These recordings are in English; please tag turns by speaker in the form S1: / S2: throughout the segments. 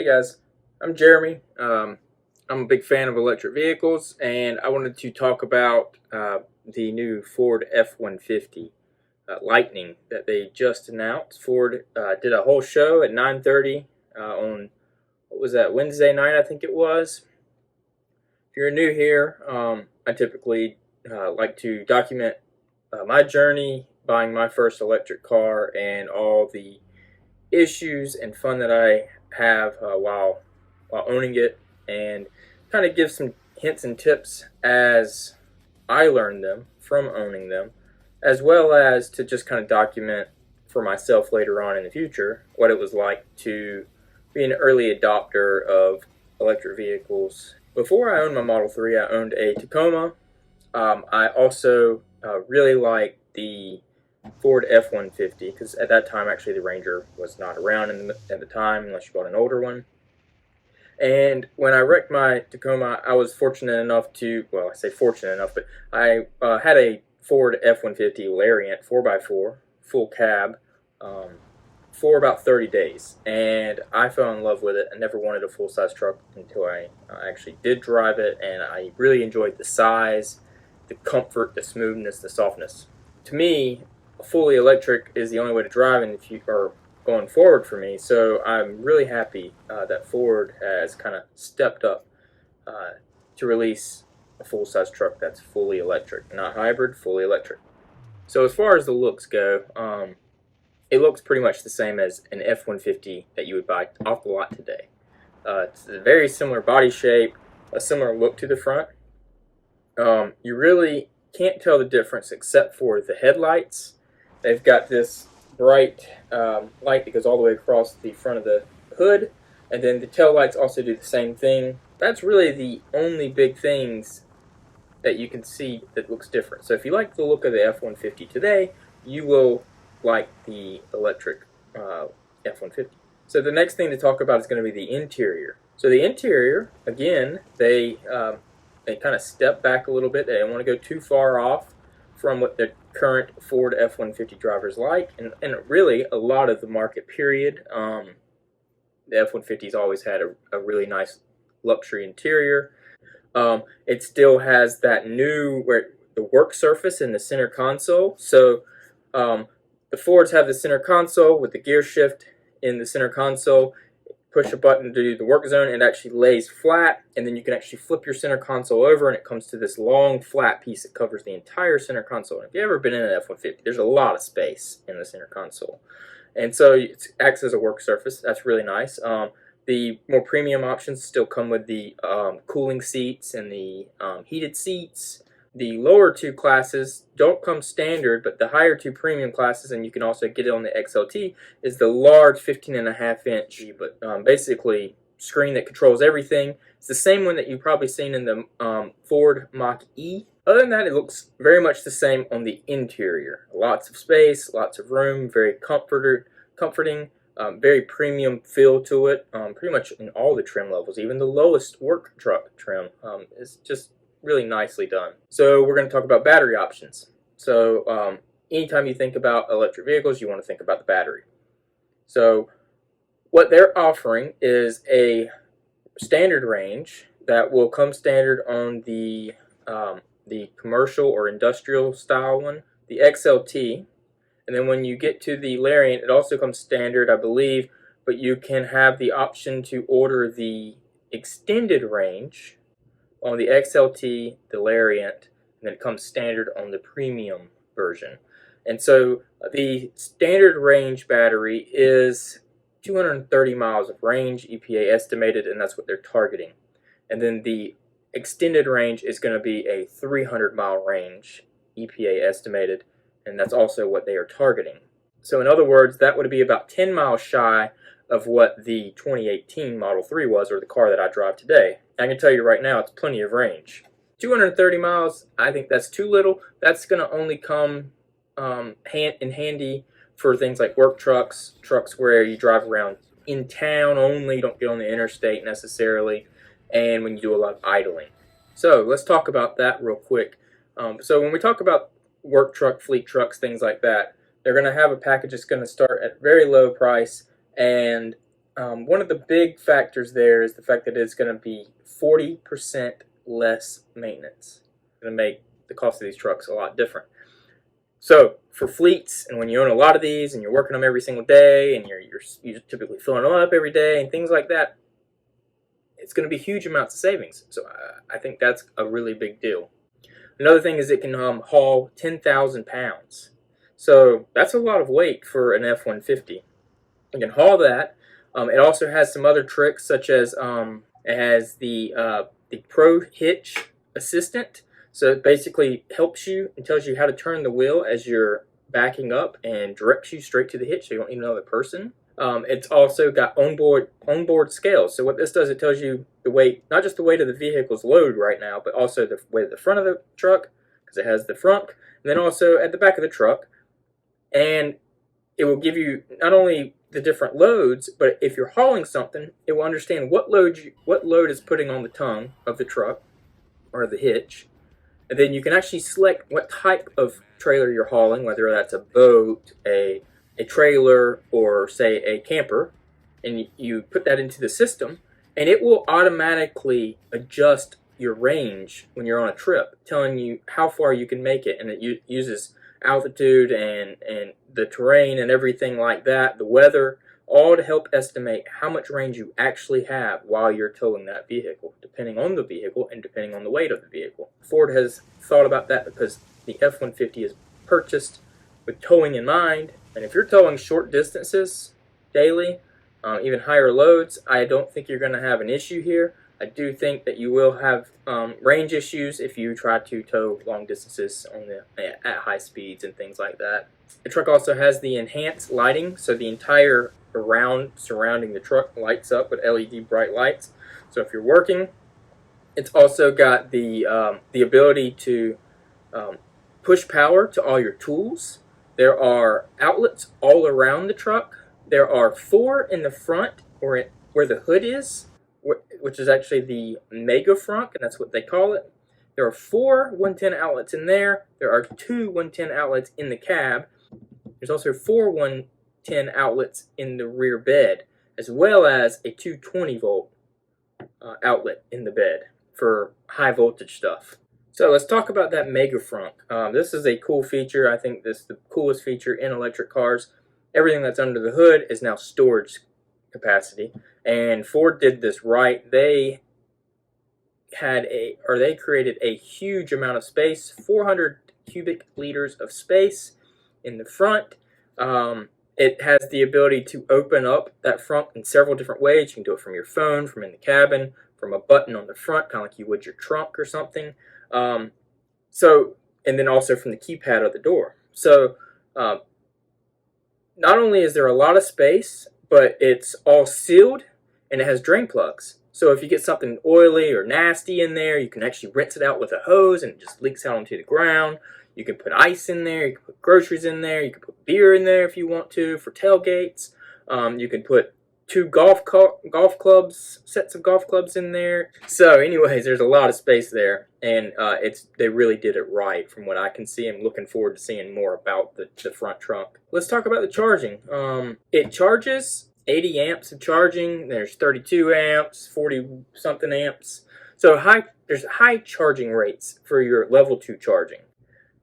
S1: guys, I'm Jeremy. I'm a big fan of electric vehicles, and I wanted to talk about the new Ford F-150 Lightning that they just announced. Ford did a whole show at 9:30 on, what was that, Wednesday night, I think it was. If you're new here, I typically like to document my journey buying my first electric car and all the issues and fun that I have while owning it, and kind of give some hints and tips as I learned them from owning them, as well as to just kind of document for myself later on in the future what it was like to be an early adopter of electric vehicles. Before I owned my Model 3, I owned a Tacoma. I also really liked the Ford F-150, because at that time actually the Ranger was not around at the time unless you bought an older one. And when I wrecked my Tacoma, I was fortunate enough to, well, I say fortunate enough, but I had a Ford F-150 Lariat 4x4 full cab for about 30 days, and I fell in love with it. I never wanted a full-size truck until I actually did drive it, and I really enjoyed the size, the comfort, the smoothness, the softness. To me, fully electric is the only way to drive in the future, going forward for me. So I'm really happy that Ford has kind of stepped up to release a full-size truck that's fully electric, not hybrid, fully electric. So as far as the looks go, it looks pretty much the same as an F-150 that you would buy off the lot today. It's a very similar body shape, a similar look to the front. You really can't tell the difference except for the headlights. They've got this bright light that goes all the way across the front of the hood, and then the tail lights also do the same thing. That's really the only big things that you can see that looks different. So if you like the look of the F-150 today, you will like the electric F-150. So the next thing to talk about is going to be the interior. So the interior, again, they kind of step back a little bit. They don't want to go too far off from what the current Ford F-150 drivers like, and really a lot of the market period. The F-150's always had a really nice luxury interior. It still has that new the work surface in the center console. So the Fords have the center console with the gear shift in the center console. Push a button to do the work zone, and it actually lays flat, and then you can actually flip your center console over, and it comes to this long flat piece that covers the entire center console. And if you've ever been in an F-150, there's a lot of space in the center console, and so it acts as a work surface. That's really nice. The more premium options still come with the cooling seats and the heated seats. The lower two classes don't come standard, but the higher two premium classes, and you can also get it on the XLT, is the large 15.5-inch, but basically screen that controls everything. It's the same one that you've probably seen in the Ford Mach-E. Other than that, it looks very much the same on the interior. Lots of space, lots of room, very comforting, very premium feel to it, pretty much in all the trim levels. Even the lowest work truck trim is just really nicely done. So we're going to talk about battery options. So anytime you think about electric vehicles, you want to think about the battery. So what they're offering is a standard range that will come standard on the commercial or industrial style one, the XLT, and then when you get to the Lariat, it also comes standard, I believe, but you can have the option to order the extended range on the XLT, the Lariat, and then it comes standard on the premium version. And so the standard range battery is 230 miles of range, EPA estimated, and that's what they're targeting. And then the extended range is going to be a 300-mile range, EPA estimated, and that's also what they are targeting. So in other words, that would be about 10 miles shy of what the 2018 Model 3 was, or the car that I drive today. I can tell you right now, it's plenty of range. 230 miles, I think that's too little. That's going to only come in handy for things like work trucks, trucks where you drive around in town only, don't get on the interstate necessarily, and when you do a lot of idling. So let's talk about that real quick. So when we talk about work truck, fleet trucks, things like that, they're going to have a package that's going to start at very low price, and One of the big factors there is the fact that it's going to be 40% less maintenance. It's going to make the cost of these trucks a lot different. So for fleets, and when you own a lot of these and you're working them every single day and you're typically filling them up every day and things like that, it's going to be huge amounts of savings. So I think that's a really big deal. Another thing is it can haul 10,000 pounds. So that's a lot of weight for an F-150. You can haul that. It also has some other tricks, such as it has the Pro Hitch Assistant. So it basically helps you and tells you how to turn the wheel as you're backing up and directs you straight to the hitch so you don't need another person. It's also got onboard scales. So what this does, it tells you the weight, not just the weight of the vehicle's load right now, but also the weight of the front of the truck, because it has the front, and then also at the back of the truck. And it will give you not only the different loads, but if you're hauling something, it will understand what load is putting on the tongue of the truck or the hitch. And then you can actually select what type of trailer you're hauling, whether that's a boat, a trailer, or say a camper, and you put that into the system, and it will automatically adjust your range when you're on a trip, telling you how far you can make it, and it uses altitude and the terrain and everything like that, the weather, all to help estimate how much range you actually have while you're towing that vehicle, depending on the vehicle and depending on the weight of the vehicle. Ford has thought about that because the F-150 is purchased with towing in mind, and if you're towing short distances daily, even higher loads, I don't think you're going to have an issue here. I do think that you will have range issues if you try to tow long distances at high speeds and things like that. The truck also has the enhanced lighting, so the entire surrounding the truck lights up with LED bright lights. So if you're working, it's also got the ability to push power to all your tools. There are outlets all around the truck. There are 4 in the front where the hood is, which is actually the mega front, and that's what they call it. There are 4 110 outlets in there. There are 2 110 outlets in the cab. There's also 4 110 outlets in the rear bed, as well as a 220 volt outlet in the bed for high voltage stuff. So let's talk about that mega front. This is a cool feature. I think this is the coolest feature in electric cars. Everything that's under the hood is now storage capacity, and Ford did this right. They created a huge amount of space, 400 cubic liters of space in the front. It has the ability to open up that front in several different ways. You can do it from your phone, from in the cabin, from a button on the front, kind of like you would your trunk or something. And then also from the keypad of the door. So not only is there a lot of space, but it's all sealed and it has drain plugs. So if you get something oily or nasty in there, you can actually rinse it out with a hose and it just leaks out onto the ground. You can put ice in there, you can put groceries in there, you can put beer in there if you want to for tailgates. You can put 2 sets of golf clubs in there. So anyways, there's a lot of space there, and they really did it right from what I can see. I'm looking forward to seeing more about the front trunk. Let's talk about the charging. It charges 80 amps of charging. There's 32 amps, 40 something amps. So there's high charging rates for your level 2 charging.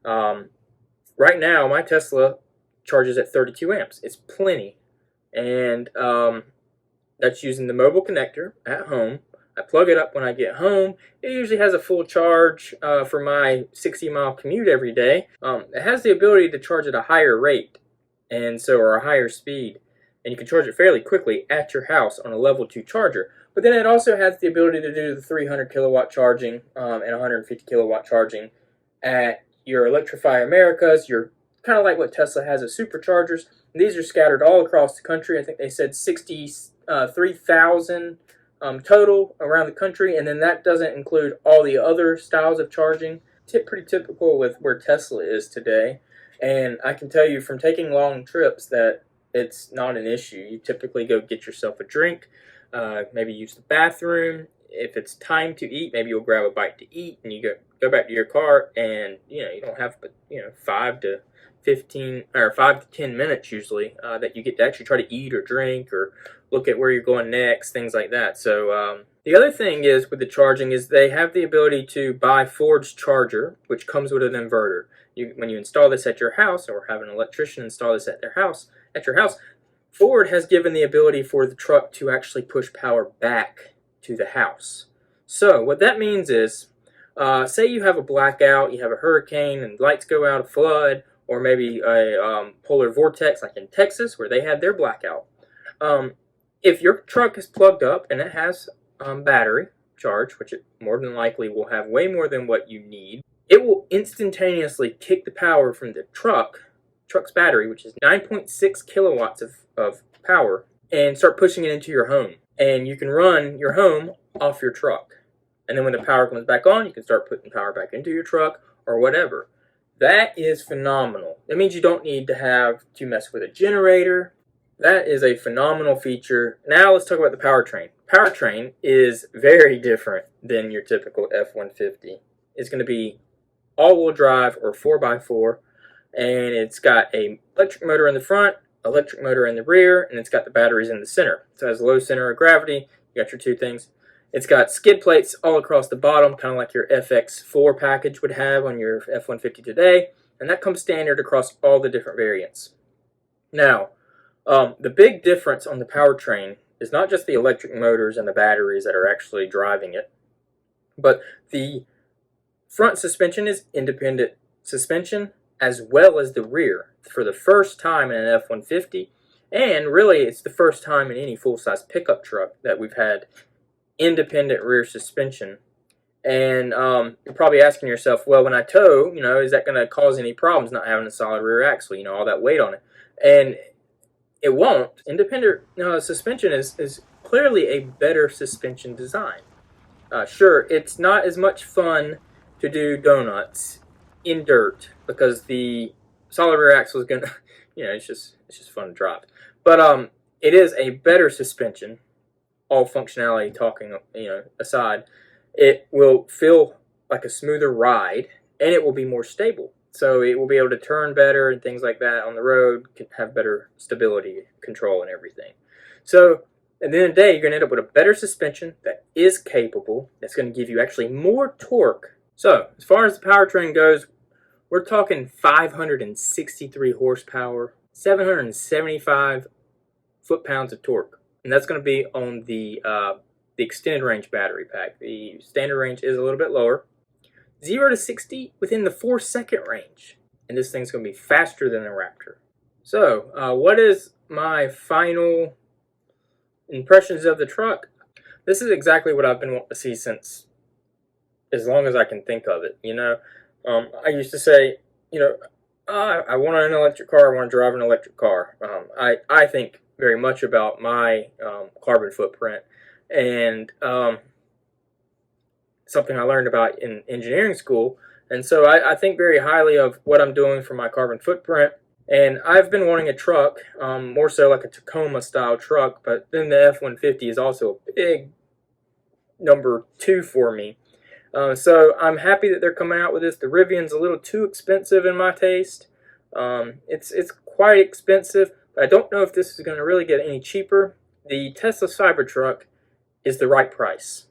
S1: Right now, my Tesla charges at 32 amps. It's plenty. And that's using the mobile connector at home. I plug it up when I get home. It usually has a full charge for my 60-mile commute every day. It has the ability to charge at a higher rate, or a higher speed. And you can charge it fairly quickly at your house on a level 2 charger. But then it also has the ability to do the 300 kilowatt charging and 150 kilowatt charging at your Electrify Americas. You're kind of like what Tesla has as superchargers. And these are scattered all across the country. I think they said 63,000 total around the country, and then that doesn't include all the other styles of charging. Pretty typical with where Tesla is today. And I can tell you from taking long trips that it's not an issue. You typically go get yourself a drink, maybe use the bathroom. If it's time to eat, maybe you'll grab a bite to eat, and you go go back to your car, and you don't have but 5 to 10 minutes usually that you get to actually try to eat or drink or look at where you're going next, things like that. So the other thing is with the charging is they have the ability to buy Ford's charger, which comes with an inverter. When you install this at your house, or have an electrician install this at your house, Ford has given the ability for the truck to actually push power back to the house. So what that means is, say you have a blackout, you have a hurricane, and lights go out, a flood, or maybe a polar vortex like in Texas where they had their blackout. If your truck is plugged up and it has battery charge, which it more than likely will have way more than what you need, it will instantaneously kick the power from the truck's battery, which is 9.6 kilowatts of power, and start pushing it into your home. And you can run your home off your truck. And then when the power comes back on, you can start putting power back into your truck or whatever. That is phenomenal. That means you don't need to mess with a generator. That is a phenomenal feature. Now let's talk about the powertrain. Powertrain is very different than your typical F-150. It's going to be all-wheel drive or 4x4, and it's got an electric motor in the front, electric motor in the rear, and it's got the batteries in the center. So it has a low center of gravity. You got your two things. It's got skid plates all across the bottom, kind of like your FX4 package would have on your F-150 today, and that comes standard across all the different variants. Now, the big difference on the powertrain is not just the electric motors and the batteries that are actually driving it, but the front suspension is independent suspension, as well as the rear, for the first time in an F-150, and really it's the first time in any full-size pickup truck that we've had independent rear suspension. And you're probably asking yourself, well, when I tow, is that going to cause any problems not having a solid rear axle, all that weight on it? And it won't. Independent suspension is clearly a better suspension design. Sure, it's not as much fun to do donuts in dirt because the solid rear axle is gonna, it's just fun to drive. But it is a better suspension. All functionality talking, aside, it will feel like a smoother ride, and it will be more stable. So it will be able to turn better and things like that on the road, can have better stability control and everything. So at the end of the day, you're going to end up with a better suspension that is capable, that's going to give you actually more torque. So as far as the powertrain goes, we're talking 563 horsepower, 775 foot-pounds of torque. And that's going to be on the extended range battery pack. The standard range is a little bit lower. 0 to 60 within the 4-second range. And this thing's going to be faster than the Raptor. So, what is my final impressions of the truck? This is exactly what I've been wanting to see since as long as I can think of it. I used to say, I want an electric car, I want to drive an electric car. I think very much about my carbon footprint, and something I learned about in engineering school. And so I think very highly of what I'm doing for my carbon footprint. And I've been wanting a truck, more so like a Tacoma style truck, but then the F-150 is also a big number 2 for me. So I'm happy that they're coming out with this. The Rivian's a little too expensive in my taste. It's quite expensive, but I don't know if this is going to really get any cheaper. The Tesla Cybertruck is the right price.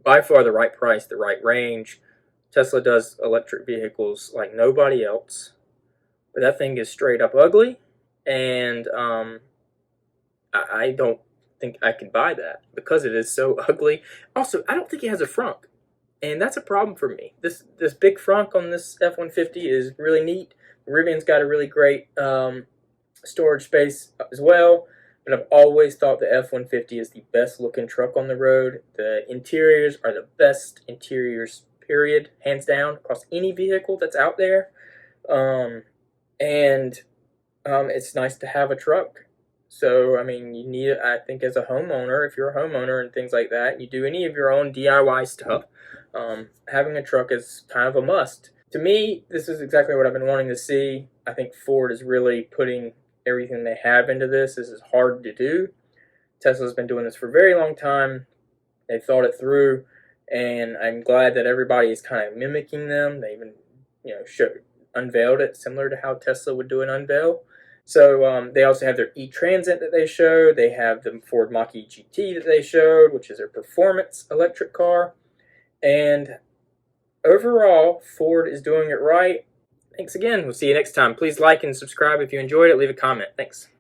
S1: By far the right price, the right range. Tesla does electric vehicles like nobody else. But that thing is straight up ugly, and I don't think I can buy that because it is so ugly. Also, I don't think it has a frunk, and that's a problem for me. This big frunk on this F-150 is really neat. The Rivian's got a really great storage space as well, but I've always thought the F-150 is the best looking truck on the road. The interiors are the best interiors, period, hands down, across any vehicle that's out there. It's nice to have a truck. So, I mean, you need it, I think, as a homeowner, if you're a homeowner and things like that, you do any of your own DIY stuff, having a truck is kind of a must. To me, this is exactly what I've been wanting to see. I think Ford is really putting everything they have into this. This is hard to do. Tesla's been doing this for a very long time. They thought it through, and I'm glad that everybody is kind of mimicking them. They even, unveiled it similar to how Tesla would do an unveil. So they also have their e-Transit that they showed. They have the Ford Mach-E GT that they showed, which is their performance electric car. And overall, Ford is doing it right. Thanks again. We'll see you next time. Please like and subscribe if you enjoyed it. Leave a comment. Thanks.